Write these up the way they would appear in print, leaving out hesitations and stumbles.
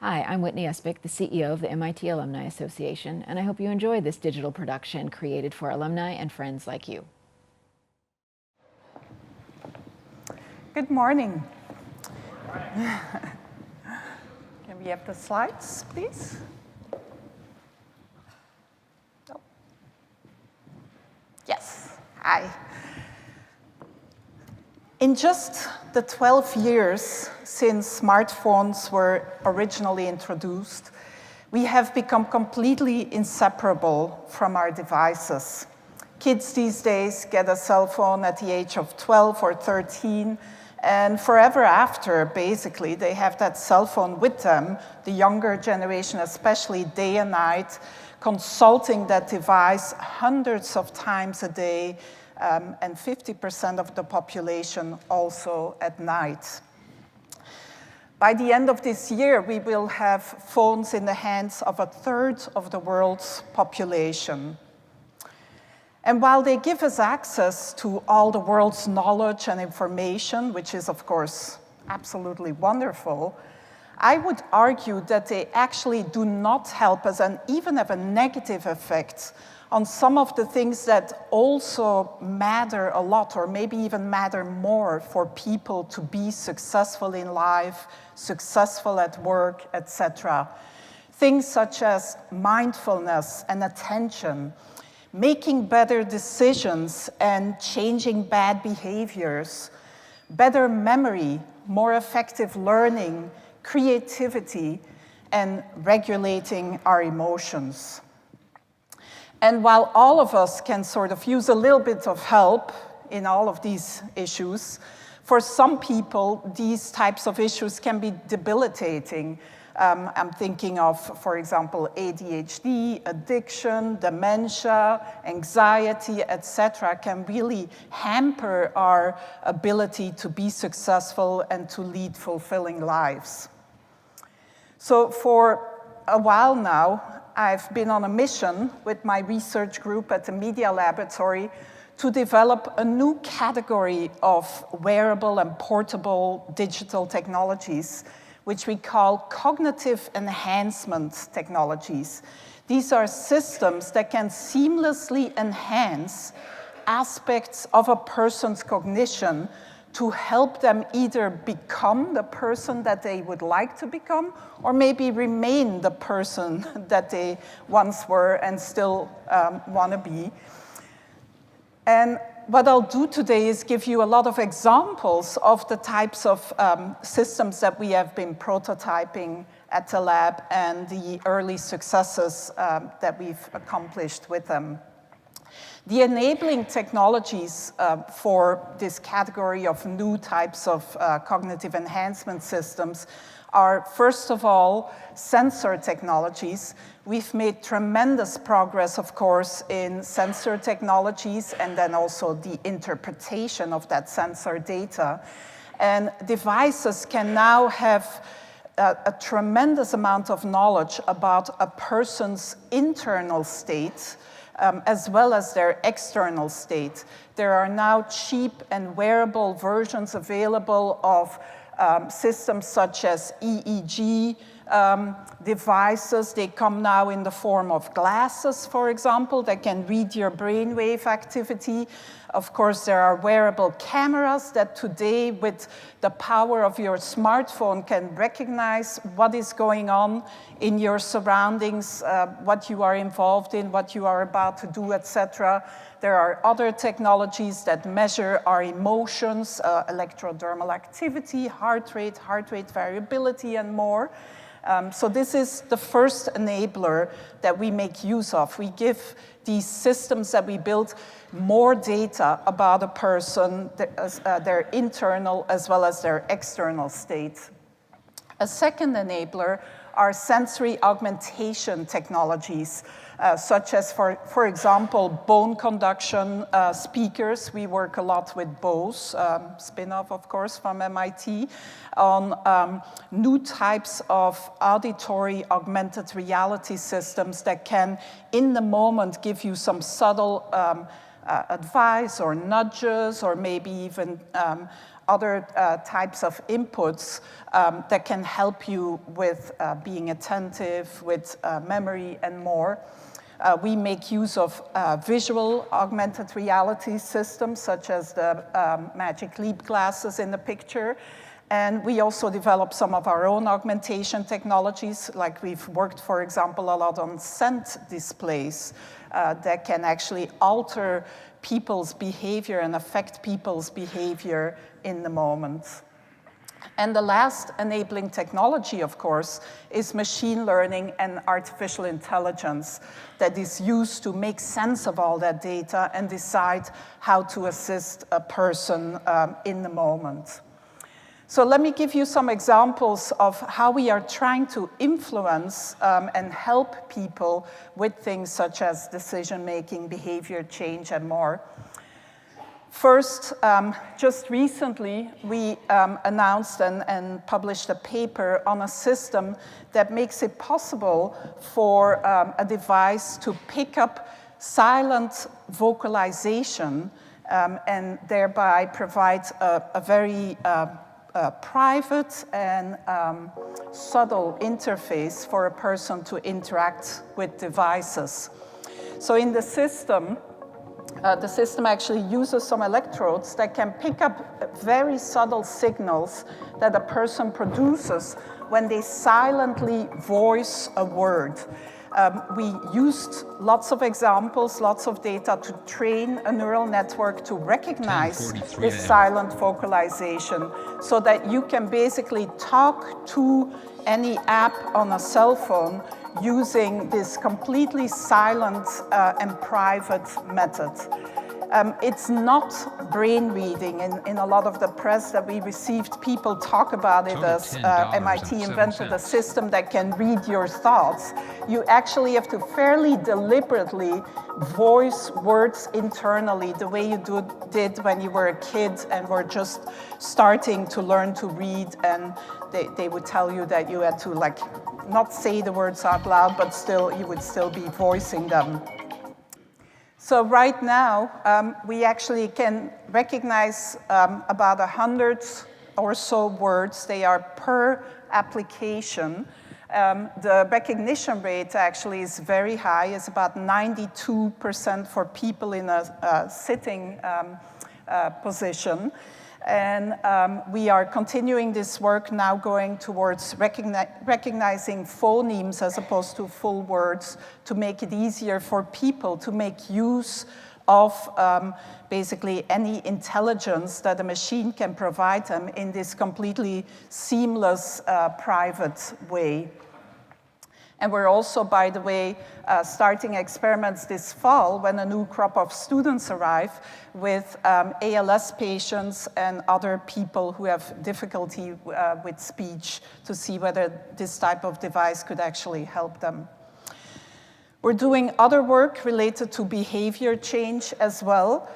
Hi, I'm Whitney Espick, the CEO of the MIT Alumni Association, and I hope you enjoy this digital production created for alumni and friends like you. Good morning. Can we have the slides, please? Oh. Yes, hi. In just the 12 years since smartphones were originally introduced, we have become completely inseparable from our devices. Kids these days get a cell phone at the age of 12 or 13, and forever after, basically, they have that cell phone with them, the younger generation, especially day and night, consulting that device hundreds of times a day, and 50% of the population also at night. By the end of this year, we will have phones in the hands of a third of the world's population. And while they give us access to all the world's knowledge and information, which is, of course, absolutely wonderful, I would argue that they actually do not help us and even have a negative effect on some of the things that also matter a lot, or maybe even matter more for people to be successful in life, successful at work, etc. Things such as mindfulness and attention, making better decisions and changing bad behaviors, better memory, more effective learning, creativity, and regulating our emotions. And while all of us can sort of use a little bit of help in all of these issues, for some people, these types of issues can be debilitating. I'm thinking of, for example, ADHD, addiction, dementia, anxiety, etc., can really hamper our ability to be successful and to lead fulfilling lives. So for a while now, I've been on a mission with my research group at the Media Laboratory to develop a new category of wearable and portable digital technologies, which we call cognitive enhancement technologies. These are systems that can seamlessly enhance aspects of a person's cognition to help them either become the person that they would like to become, or maybe remain the person that they once were and still want to be. And what I'll do today is give you a lot of examples of the types of systems that we have been prototyping at the lab and the early successes that we've accomplished with them. The enabling technologies for this category of new types of cognitive enhancement systems are, first of all, sensor technologies. We've made tremendous progress, of course, in sensor technologies and then also the interpretation of that sensor data. And devices can now have a tremendous amount of knowledge about a person's internal state, as well as their external state. There are now cheap and wearable versions available of systems such as EEG devices. They come now in the form of glasses, for example, that can read your brainwave activity. Of course, there are wearable cameras that today, with the power of your smartphone, can recognize what is going on in your surroundings, what you are involved in, what you are about to do, etc. There are other technologies that measure our emotions, electrodermal activity, heart rate variability, and more. So this is the first enabler that we make use of. We give these systems that we build more data about a person, their internal as well as their external state. A second enabler are sensory augmentation technologies, such as, for example, bone conduction speakers. We work a lot with Bose, spin-off, of course, from MIT, on new types of auditory augmented reality systems that can, in the moment, give you some subtle advice or nudges, or maybe even other types of inputs that can help you with being attentive, with memory, and more. We make use of visual augmented reality systems, such as the Magic Leap glasses in the picture. And we also develop some of our own augmentation technologies, like we've worked, for example, a lot on scent displays that can actually alter people's behavior and affect people's behavior in the moment. And the last enabling technology, of course, is machine learning and artificial intelligence that is used to make sense of all that data and decide how to assist a person in the moment. So let me give you some examples of how we are trying to influence and help people with things such as decision-making, behavior change, and more. First, just recently, we announced and published a paper on a system that makes it possible for a device to pick up silent vocalization and thereby provide a very private and subtle interface for a person to interact with devices. So in the system actually uses some electrodes that can pick up very subtle signals that a person produces when they silently voice a word. We used lots of examples, lots of data to train a neural network to recognize this silent vocalization so that you can basically talk to any app on a cell phone using this completely silent and private method. It's not brain reading. In a lot of the press that we received, people talk about it as MIT invented a system that can read your thoughts. You actually have to fairly deliberately voice words internally the way you did when you were a kid and were just starting to learn to read, and they would tell you that you had to not say the words out loud, but still you would still be voicing them. So right now, we actually can recognize about 100 or so words. They are per application. The recognition rate actually is very high. It's about 92% for people in a sitting position. And we are continuing this work now going towards recognizing phonemes as opposed to full words to make it easier for people to make use of basically any intelligence that a machine can provide them in this completely seamless, private way. And we're also, by the way, starting experiments this fall when a new crop of students arrive with ALS patients and other people who have difficulty with speech to see whether this type of device could actually help them. We're doing other work related to behavior change as well.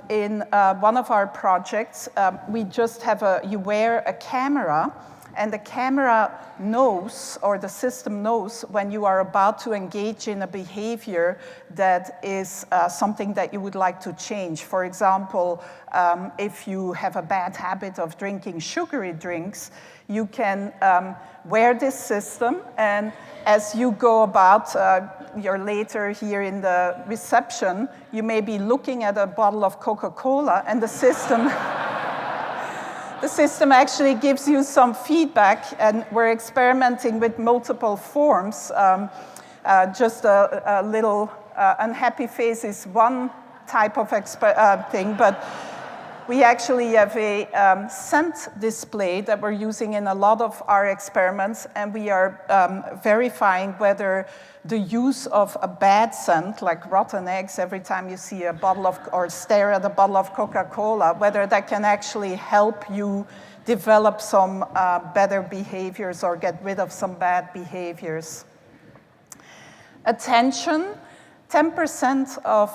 In one of our projects, we just have you wear a camera, and the camera knows, or the system knows, when you are about to engage in a behavior that is something that you would like to change. For example, if you have a bad habit of drinking sugary drinks, you can wear this system, and as you go about you're later here in the reception, you may be looking at a bottle of Coca-Cola, and the system the system actually gives you some feedback, and we're experimenting with multiple forms. Just a little unhappy face is one type of thing, but we actually have a scent display that we're using in a lot of our experiments, and we are verifying whether the use of a bad scent, like rotten eggs every time you see a bottle of, or stare at a bottle of Coca-Cola, whether that can actually help you develop some better behaviors or get rid of some bad behaviors. Attention, 10% of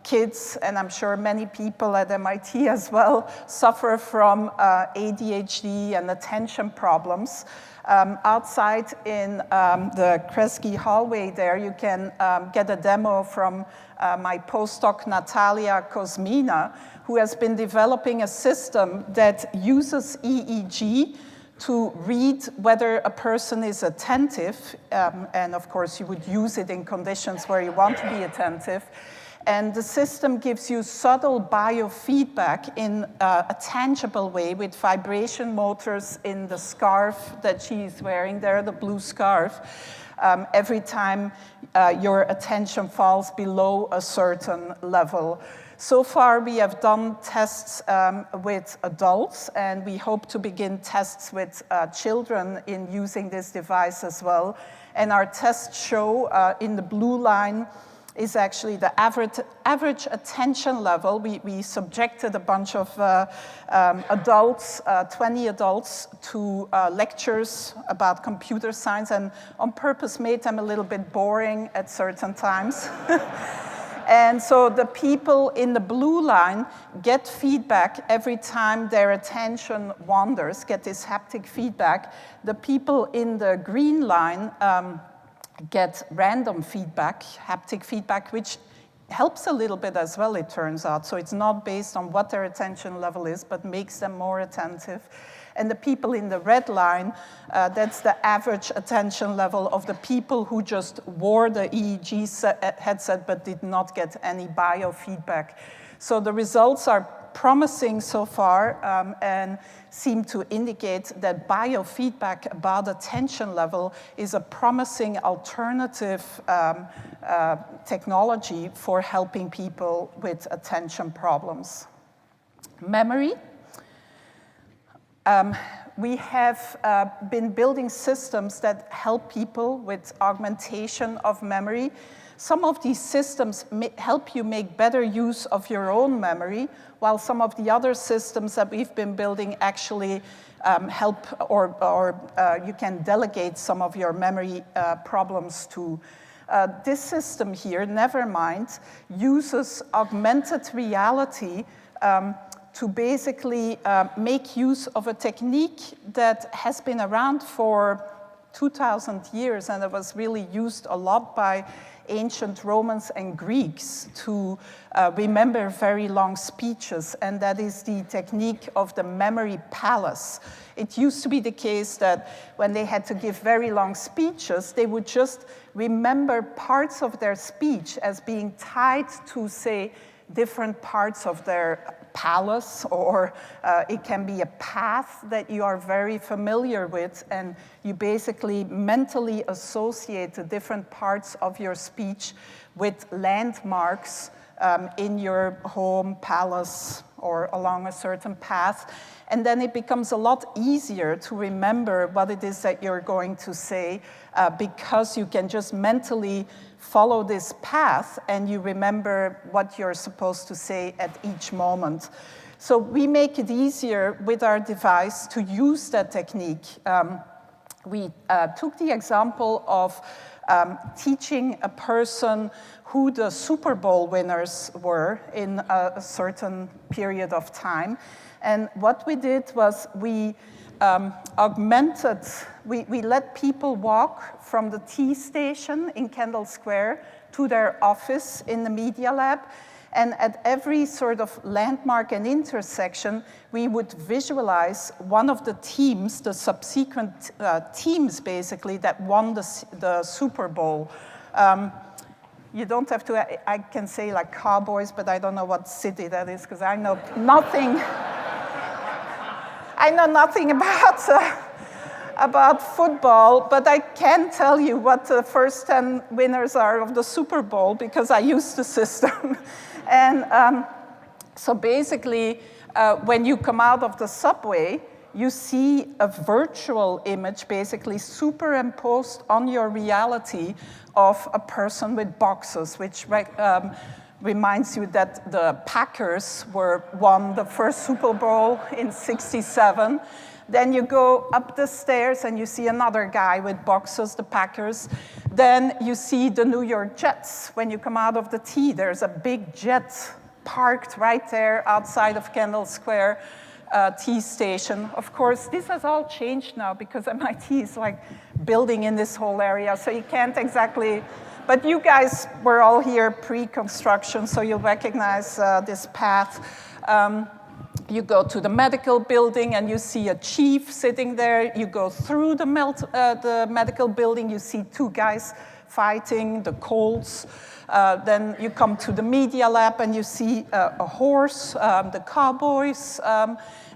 kids, and I'm sure many people at MIT as well, suffer from ADHD and attention problems. Outside in the Kresge hallway there, you can get a demo from my postdoc, Natalia Kozmina, who has been developing a system that uses EEG to read whether a person is attentive, and of course you would use it in conditions where you want to be attentive. And the system gives you subtle biofeedback in a tangible way with vibration motors in the scarf that she is wearing there, the blue scarf, every time your attention falls below a certain level. So far, we have done tests with adults, and we hope to begin tests with children in using this device as well. And our tests show in the blue line is actually the average attention level. We subjected a bunch of adults, 20 adults, to lectures about computer science, and on purpose made them a little bit boring at certain times. And so the people in the blue line get feedback every time their attention wanders, get this haptic feedback. The people in the green line get random feedback, haptic feedback, which helps a little bit as well, it turns out. So it's not based on what their attention level is, but makes them more attentive. And the people in the red line, that's the average attention level of the people who just wore the EEG headset but did not get any biofeedback. So the results are promising so far and seem to indicate that biofeedback about attention level is a promising alternative technology for helping people with attention problems. Memory. We have been building systems that help people with augmentation of memory. Some of these systems help you make better use of your own memory, while some of the other systems that we've been building actually help or you can delegate some of your memory problems to. This system here, Nevermind, uses augmented reality to basically make use of a technique that has been around for 2,000 years, and it was really used a lot by ancient Romans and Greeks to remember very long speeches, and that is the technique of the memory palace. It used to be the case that when they had to give very long speeches, they would just remember parts of their speech as being tied to, say, different parts of their palace, or it can be a path that you are very familiar with, and you basically mentally associate the different parts of your speech with landmarks in your home, palace, or along a certain path. And then it becomes a lot easier to remember what it is that you're going to say because you can just mentally follow this path and you remember what you're supposed to say at each moment. So we make it easier with our device to use that technique. We took the example of teaching a person who the Super Bowl winners were in a certain period of time. And what we did was we we let people walk from the T station in Kendall Square to their office in the Media Lab. And at every sort of landmark and intersection, we would visualize one of the teams, the subsequent teams, basically, that won the Super Bowl. You don't have to, I can say like Cowboys, but I don't know what city that is, because I know nothing. I know nothing about football, but I can tell you what the first 10 winners are of the Super Bowl, because I used the system. And so basically, when you come out of the subway, you see a virtual image basically superimposed on your reality of a person with boxes, which reminds you that the Packers won the first Super Bowl in '67. Then you go up the stairs and you see another guy with boxes, the Packers. Then you see the New York Jets. When you come out of the T, there's a big jet parked right there outside of Kendall Square T station. Of course, this has all changed now because MIT is like building in this whole area, so you can't exactly. But you guys were all here pre-construction, so you'll recognize this path. You go to the medical building and you see a chief sitting there. You go through the medical building, you see two guys fighting, the colts. Then you come to the media lab and you see a horse, the cowboys,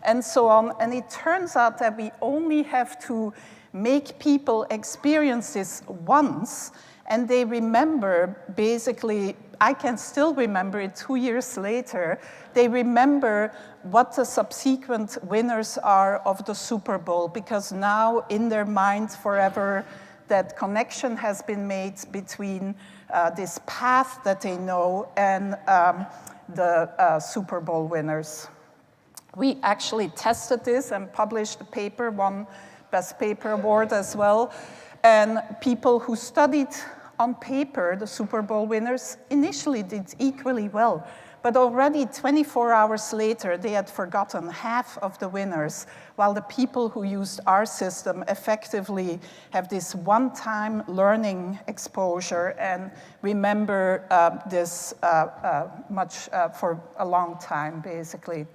and so on. And it turns out that we only have to make people experience this once, and they remember, basically, I can still remember it 2 years later, they remember what the subsequent winners are of the Super Bowl, because now in their minds forever that connection has been made between this path that they know and the Super Bowl winners. We actually tested this and published a paper, won Best Paper Award as well. And people who studied on paper the Super Bowl winners initially did equally well. But already 24 hours later, they had forgotten half of the winners, while the people who used our system effectively have this one-time learning exposure and remember this much for a long time, basically.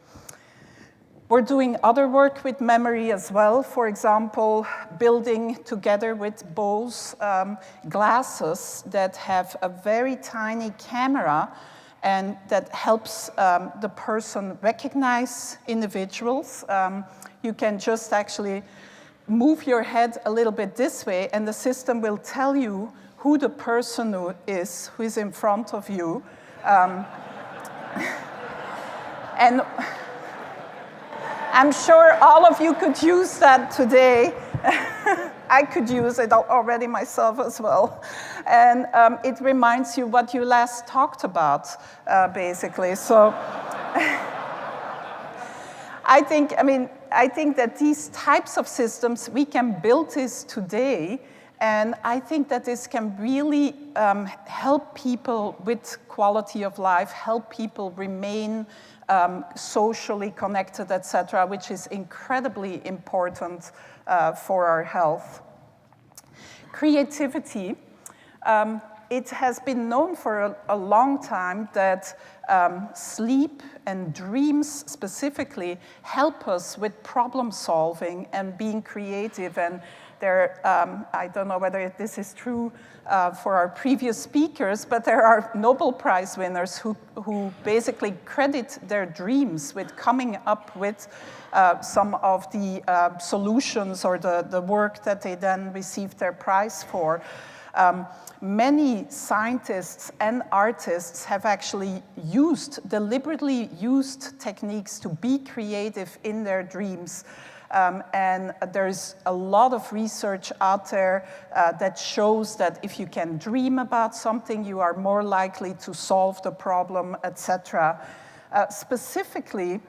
We're doing other work with memory as well. For example, building together with Bose glasses that have a very tiny camera and that helps the person recognize individuals. You can just actually move your head a little bit this way, and the system will tell you who the person who is in front of you. And I'm sure all of you could use that today. I could use it already myself as well. And it reminds you what you last talked about, basically. So I think that these types of systems, we can build this today. And I think that this can really help people with quality of life, help people remain socially connected, etc., which is incredibly important for our health. Creativity. It has been known for a long time that sleep and dreams specifically help us with problem solving and being creative. And there, I don't know whether this is true for our previous speakers, but there are Nobel Prize winners who basically credit their dreams with coming up with some of the solutions or the work that they then received their prize for. Many scientists and artists have actually deliberately used techniques to be creative in their dreams. And there's a lot of research out there that shows that if you can dream about something, you are more likely to solve the problem, etc. Specifically,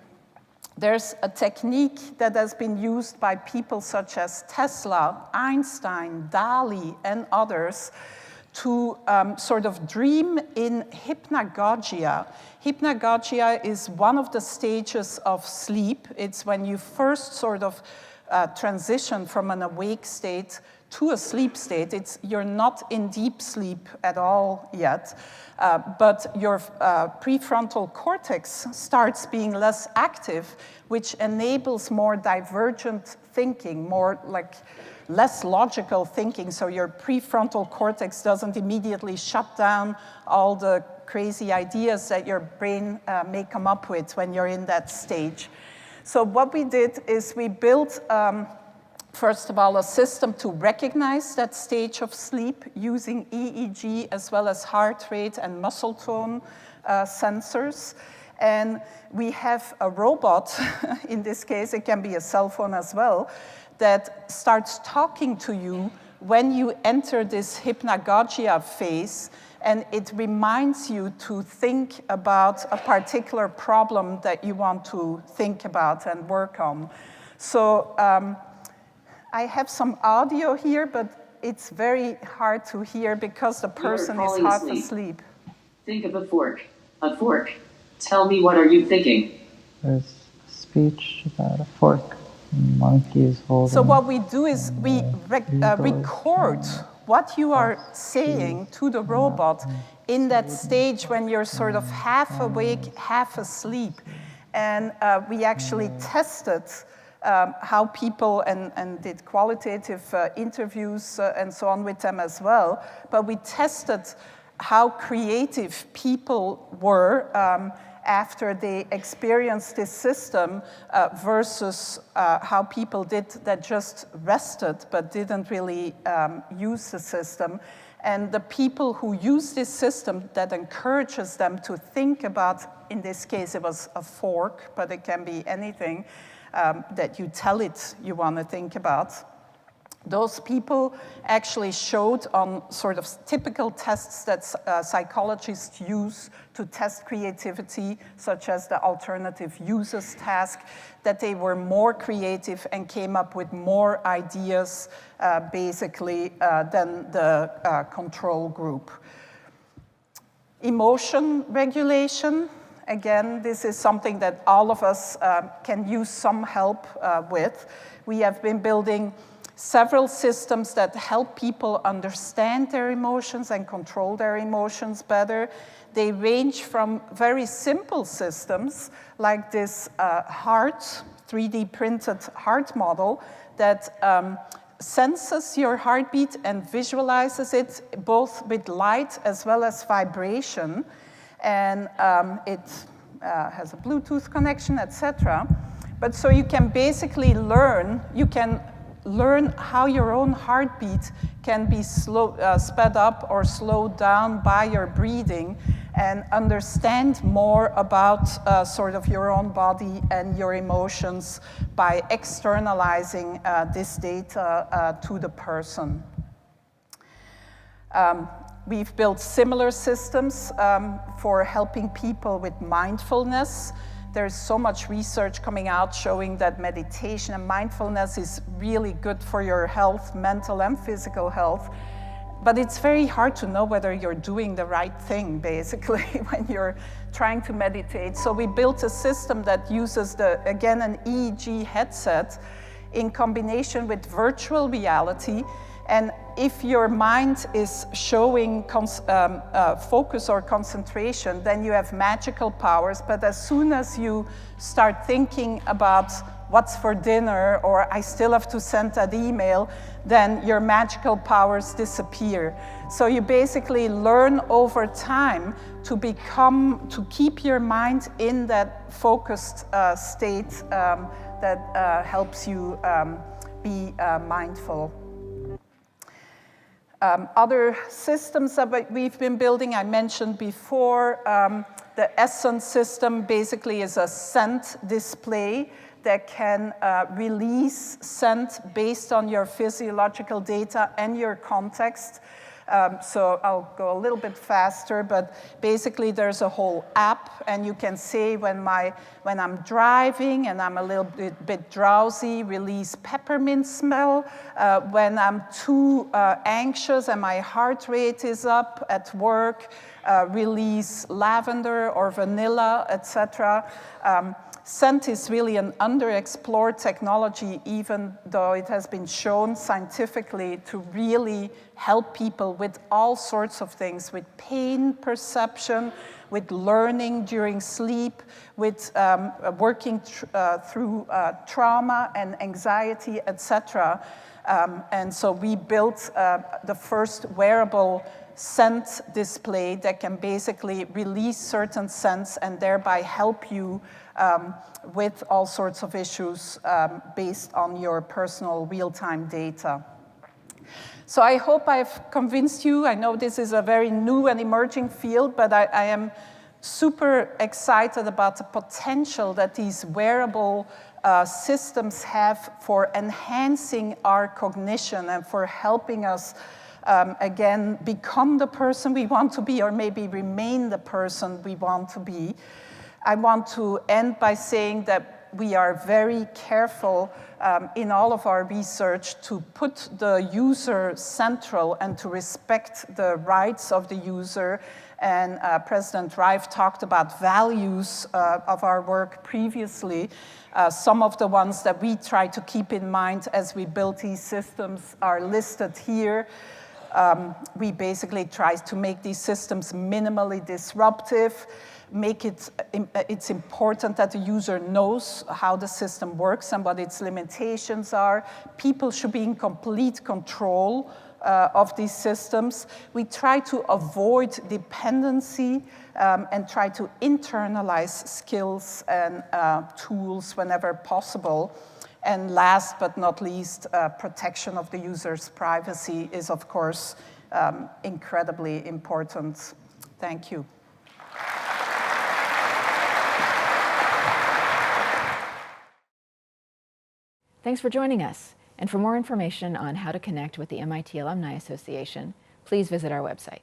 there's a technique that has been used by people such as Tesla, Einstein, Dali, and others to sort of dream in hypnagogia. Hypnagogia is one of the stages of sleep. It's when you first sort of transition from an awake state to a sleep state. You're not in deep sleep at all yet, but your prefrontal cortex starts being less active, which enables more divergent thinking, more like less logical thinking, so your prefrontal cortex doesn't immediately shut down all the crazy ideas that your brain may come up with when you're in that stage. So what we did is we built, first of all, a system to recognize that stage of sleep using EEG as well as heart rate and muscle tone sensors. And we have a robot, in this case it can be a cell phone as well, that starts talking to you when you enter this hypnagogia phase, and it reminds you to think about a particular problem that you want to think about and work on. So I have some audio here, but it's very hard to hear because the person is half asleep. Think of a fork. A fork. Tell me, what are you thinking? There's a speech about a fork. Monkeys holding. So what we do is we record what you are saying to the robot in that stage when you're sort of half awake, half asleep. And we actually tested how people, and did qualitative interviews and so on with them as well, but we tested how creative people were after they experienced this system versus how people did that just rested but didn't really use the system. And the people who use this system that encourages them to think about, in this case it was a fork, but it can be anything that you tell it you want to think about. Those people actually showed on sort of typical tests that psychologists use to test creativity, such as the alternative users task, that they were more creative and came up with more ideas, basically, than the control group. Emotion regulation. Again, this is something that all of us can use some help with. We have been building several systems that help people understand their emotions and control their emotions better. They range from very simple systems, like this heart, 3D printed heart model, that senses your heartbeat and visualizes it both with light as well as vibration. And it has a Bluetooth connection, etc. But so you can basically learn how your own heartbeat can be sped up or slowed down by your breathing, and understand more about sort of your own body and your emotions by externalizing this data to the person. We've built similar systems for helping people with mindfulness. There's so much research coming out showing that meditation and mindfulness is really good for your health, mental and physical health. But it's very hard to know whether you're doing the right thing, basically, when you're trying to meditate. So we built a system that uses, again, an EEG headset in combination with virtual reality. And if your mind is showing focus or concentration, then you have magical powers. But as soon as you start thinking about what's for dinner, or I still have to send that email, then your magical powers disappear. So you basically learn over time to keep your mind in that focused state that helps you be mindful. Other systems that we've been building, I mentioned before, the Essence system basically is a scent display that can release scent based on your physiological data and your context. So I'll go a little bit faster, but basically there's a whole app, and you can say when I'm driving and I'm a little bit drowsy, release peppermint smell. When I'm too anxious and my heart rate is up at work, release lavender or vanilla, etc. Scent is really an underexplored technology, even though it has been shown scientifically to really help people with all sorts of things, with pain perception, with learning during sleep, with working through trauma and anxiety, etc. And so we built the first wearable scent display that can basically release certain scents and thereby help you with all sorts of issues based on your personal real-time data. So I hope I've convinced you. I know this is a very new and emerging field, but I am super excited about the potential that these wearable systems have for enhancing our cognition and for helping us again, become the person we want to be, or maybe remain the person we want to be. I want to end by saying that we are very careful in all of our research to put the user central and to respect the rights of the user. And President Rife talked about values of our work previously. Some of the ones that we try to keep in mind as we build these systems are listed here. We basically try to make these systems minimally disruptive. make it's important that the user knows how the system works and what its limitations are. People should be in complete control of these systems. We try to avoid dependency and try to internalize skills and tools whenever possible. And last but not least, protection of the user's privacy is, of course, incredibly important. Thank you. Thanks for joining us. And for more information on how to connect with the MIT Alumni Association, please visit our website.